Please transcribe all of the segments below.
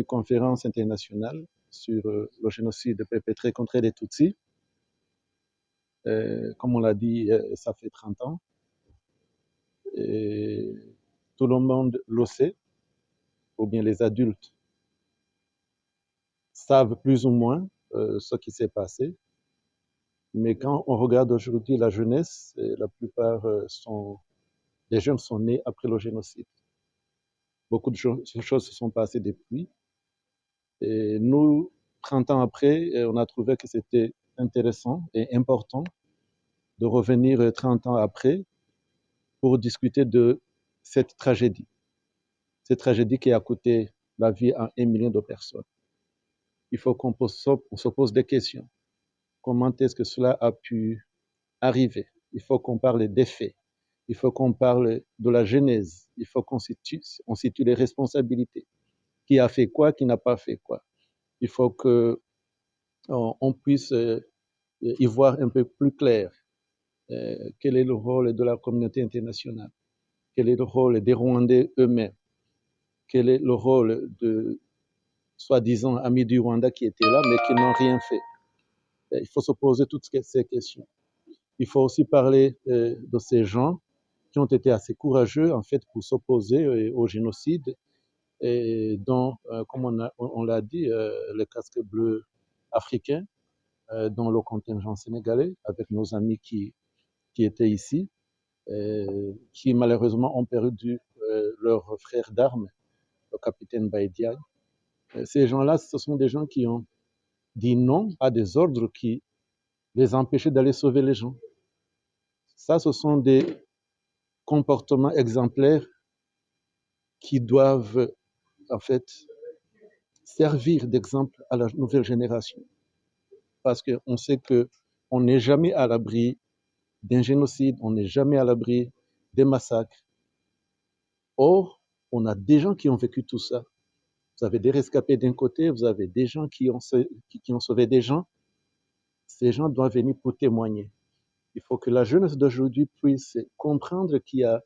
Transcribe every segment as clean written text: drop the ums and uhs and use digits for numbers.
une conférence internationale sur le génocide perpétré contre les Tutsis. Comme on l'a dit, ça fait 30 ans. Et tout le monde le sait, ou bien les adultes savent plus ou moins ce qui s'est passé. Mais quand on regarde aujourd'hui la jeunesse, la plupart des jeunes sont nés après le génocide. Beaucoup de choses se sont passées depuis. Et nous, 30 ans après, on a trouvé que c'était intéressant et important de revenir 30 ans après pour discuter de cette tragédie. Cette tragédie qui a coûté la vie à 1 million de personnes. Il faut qu'on se pose des questions. Comment est-ce que cela a pu arriver? Il faut qu'on parle des faits. Il faut qu'on parle de la genèse. Il faut qu'on situe les responsabilités. Qui a fait quoi, qui n'a pas fait quoi. Il faut qu'on puisse y voir un peu plus clair quel est le rôle de la communauté internationale, quel est le rôle des Rwandais eux-mêmes, quel est le rôle de soi-disant amis du Rwanda qui étaient là mais qui n'ont rien fait. Il faut se poser toutes ces questions. Il faut aussi parler de ces gens qui ont été assez courageux en fait pour s'opposer au génocide et dont, comme on l'a dit, le casque bleu africain, dont le contingent sénégalais, avec nos amis qui étaient ici, qui malheureusement ont perdu leur frère d'armes, le capitaine Baïdiagne. Ces gens-là, ce sont des gens qui ont dit non à des ordres qui les empêchaient d'aller sauver les gens. Ça, ce sont des comportements exemplaires qui doivent en fait servir d'exemple à la nouvelle génération. Parce qu'on sait qu'on n'est jamais à l'abri d'un génocide, on n'est jamais à l'abri des massacres. Or, on a des gens qui ont vécu tout ça. Vous avez des rescapés d'un côté, vous avez des gens qui ont sauvé des gens. Ces gens doivent venir pour témoigner. Il faut que la jeunesse d'aujourd'hui puisse comprendre qu'il y a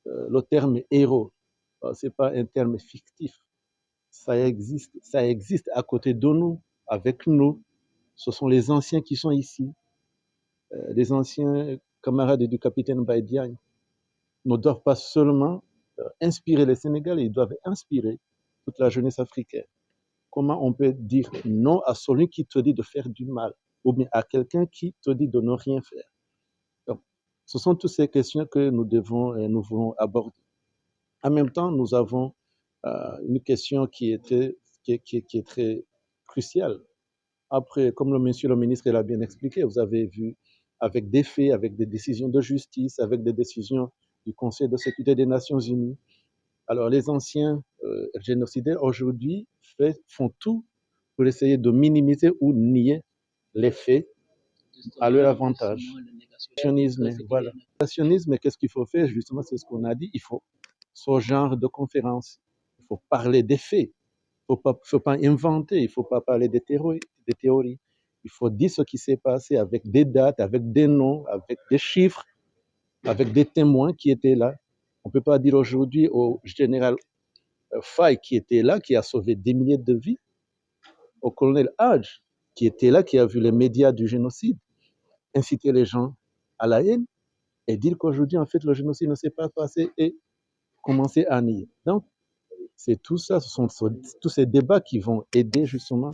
le terme héros. Ce n'est pas un terme fictif. Ça existe à côté de nous, avec nous. Ce sont les anciens qui sont ici. Les anciens camarades du capitaine Baïdiagne ne doivent pas seulement inspirer les Sénégalais, ils doivent inspirer toute la jeunesse africaine. Comment on peut dire non à celui qui te dit de faire du mal, ou bien à quelqu'un qui te dit de ne rien faire? Donc, ce sont toutes ces questions que nous devons aborder. En même temps, nous avons une question qui est très cruciale. Après, comme le monsieur le ministre l'a bien expliqué, vous avez vu avec des faits, avec des décisions de justice, avec des décisions du Conseil de sécurité des Nations Unies. Alors, les anciens génocidaires aujourd'hui font tout pour essayer de minimiser ou nier les faits à leur avantage. Négationnisme, voilà. Négationnisme, qu'est-ce qu'il faut faire? Justement, c'est ce qu'on a dit. Il faut ce genre de conférence. Il faut parler des faits. Il ne faut pas inventer. Il ne faut pas parler des théories. Il faut dire ce qui s'est passé avec des dates, avec des noms, avec des chiffres, avec des témoins qui étaient là. On ne peut pas dire aujourd'hui au général Faye qui était là, qui a sauvé des milliers de vies, au colonel Hadj qui était là, qui a vu les médias du génocide, inciter les gens à la haine et dire qu'aujourd'hui, en fait, le génocide ne s'est pas passé et commencer à nier. Donc, c'est tout ça, ce sont tous ces débats qui vont aider justement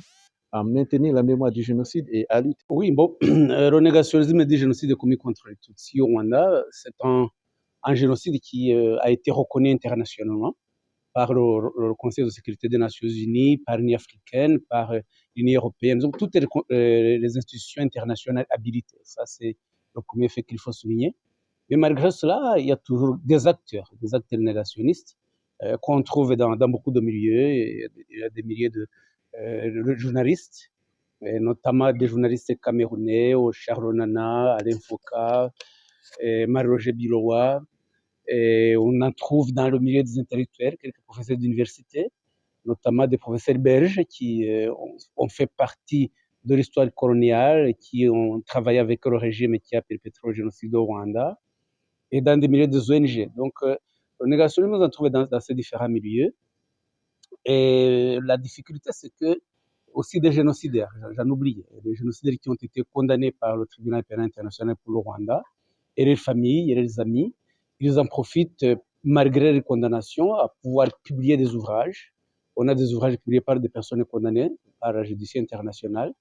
à maintenir la mémoire du génocide et à lutter. Oui, bon, le négationnisme du génocide commis contre les Tutsis au Rwanda, c'est un génocide qui a été reconnu internationalement par le Conseil de sécurité des Nations Unies, par l'Union africaine, par l'Union européenne, donc toutes les institutions internationales habilitées. Ça, c'est le premier fait qu'il faut souligner. Mais malgré cela, il y a toujours des acteurs négationnistes qu'on trouve dans beaucoup de milieux. Il y a des milliers de journalistes, et notamment des journalistes camerounais, Charles Nana, Alain Foucault, Marie-Roger Bilowa. Et on en trouve dans le milieu des intellectuels, quelques professeurs d'université, notamment des professeurs belges qui ont fait partie de l'histoire coloniale, qui ont travaillé avec le régime et qui a perpétré le génocide au Rwanda, et dans des milieux des ONG. Donc, le négationnisme, on en trouve dans ces différents milieux. Et la difficulté, c'est que aussi des génocidaires, j'en oublie, des génocidaires qui ont été condamnés par le tribunal pénal international pour le Rwanda, et leurs familles, et leurs amis, ils en profitent, malgré les condamnations, à pouvoir publier des ouvrages. On a des ouvrages publiés par des personnes condamnées par la justice internationale.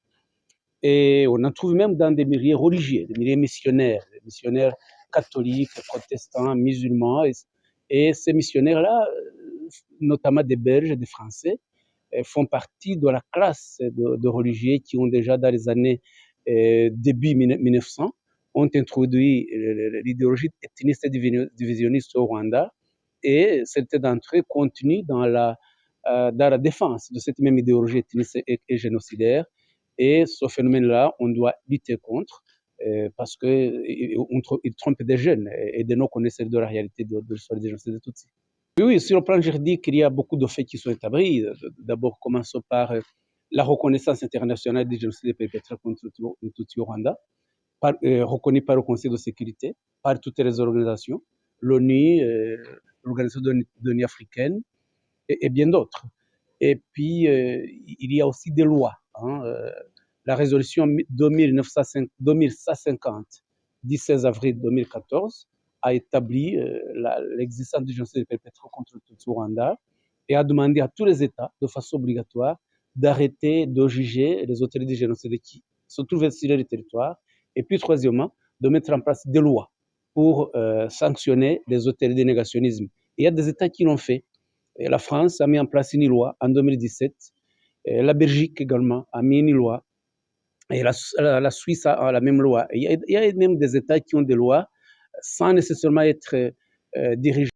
Et on en trouve même dans des milieux religieux, des milieux missionnaires catholiques, protestants, musulmans. Et ces missionnaires-là, notamment des Belges, des Français, font partie de la classe de religieux qui ont déjà, dans les années début 1900, ont introduit l'idéologie ethniciste et divisionniste au Rwanda. Et certains d'entre eux continuent dans la défense de cette même idéologie ethniciste et génocidaire. Et ce phénomène-là, on doit lutter contre parce qu'il trompe des jeunes et de nos connaisseurs de la réalité de l'histoire des génocides de Tutsis. Oui, sur le plan juridique, il y a beaucoup de faits qui sont établis. D'abord, commençons par la reconnaissance internationale des génocides perpétrés contre les Tutsis au Rwanda, reconnue par le Conseil de sécurité, par toutes les organisations, l'ONU, l'Organisation de l'Union africaine et bien d'autres. Et puis, il y a aussi des lois. La résolution 2150 du 16 avril 2014 a établi l'existence du génocide perpétré contre le Tutsi au Rwanda et a demandé à tous les États, de façon obligatoire, d'arrêter de juger les auteurs du génocide qui se trouvent sur les territoires. Et puis, troisièmement, de mettre en place des lois pour sanctionner les auteurs du négationnisme. Et il y a des États qui l'ont fait. Et la France a mis en place une loi en 2017. Et la Belgique également a mis une loi. Et la Suisse a la même loi. Il y a même des États qui ont des lois sans nécessairement être dirigés